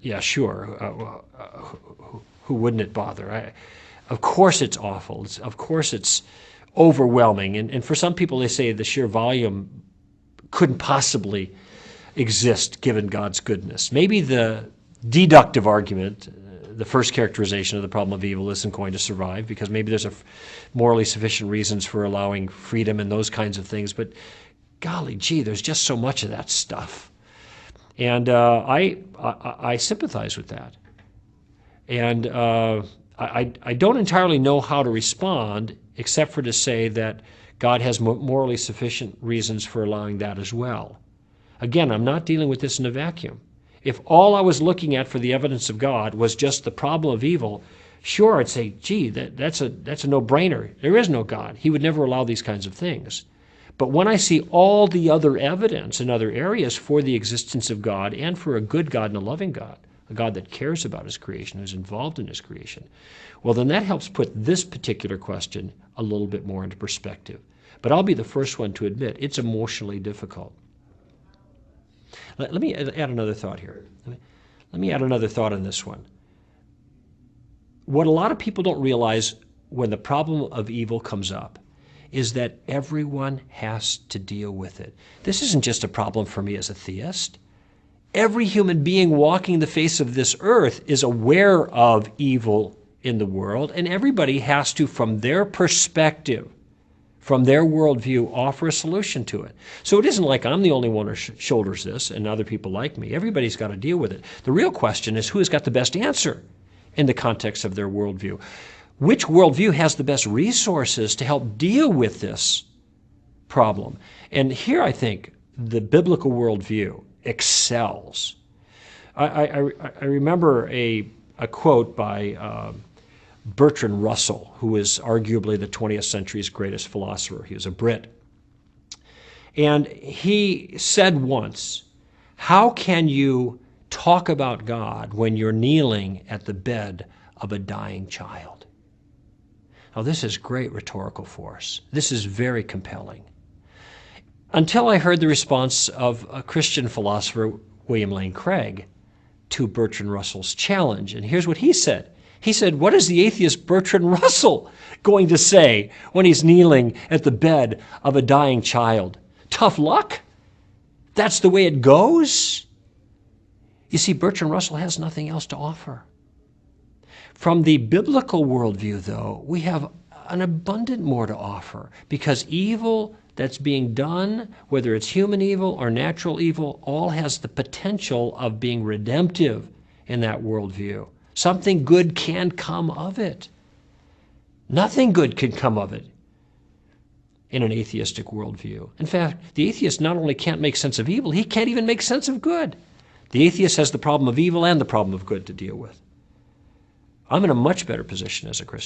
yeah, sure. Who wouldn't it bother? Of course it's awful. Of course it's overwhelming. And for some people, they say the sheer volume couldn't possibly exist given God's goodness. Maybe the deductive argument, the first characterization of the problem of evil, isn't going to survive because maybe there's morally sufficient reasons for allowing freedom and those kinds of things. But golly gee, there's just so much of that stuff. And I sympathize with that. And I don't entirely know how to respond except for to say that God has morally sufficient reasons for allowing that as well. Again, I'm not dealing with this in a vacuum. If all I was looking at for the evidence of God was just the problem of evil, sure, I'd say, gee, that's a no-brainer. There is no God. He would never allow these kinds of things. But when I see all the other evidence in other areas for the existence of God and for a good God and a loving God, a God that cares about his creation, who's involved in his creation, well, then that helps put this particular question a little bit more into perspective. But I'll be the first one to admit it's emotionally difficult. Let me add another thought here. Let me add another thought on this one. What a lot of people don't realize when the problem of evil comes up is that everyone has to deal with it. This isn't just a problem for me as a theist. Every human being walking the face of this earth is aware of evil in the world, and everybody has to, from their perspective, from their worldview, offer a solution to it. So it isn't like I'm the only one who shoulders this and other people like me. Everybody's got to deal with it. The real question is who has got the best answer in the context of their worldview. Which worldview has the best resources to help deal with this problem? And here I think the biblical worldview excels. I remember a quote by Bertrand Russell, who is arguably the 20th century's greatest philosopher. He was a Brit. And he said once, how can you talk about God when you're kneeling at the bed of a dying child? Now, this is great rhetorical force. This is very compelling. Until I heard the response of a Christian philosopher, William Lane Craig, to Bertrand Russell's challenge. And here's what he said. He said, what is the atheist Bertrand Russell going to say when he's kneeling at the bed of a dying child? Tough luck? That's the way it goes? You see, Bertrand Russell has nothing else to offer. From the biblical worldview, though, we have an abundant more to offer because evil that's being done, whether it's human evil or natural evil, all has the potential of being redemptive in that worldview. Something good can come of it. Nothing good can come of it in an atheistic worldview. In fact, the atheist not only can't make sense of evil, he can't even make sense of good. The atheist has the problem of evil and the problem of good to deal with. I'm in a much better position as a Christian.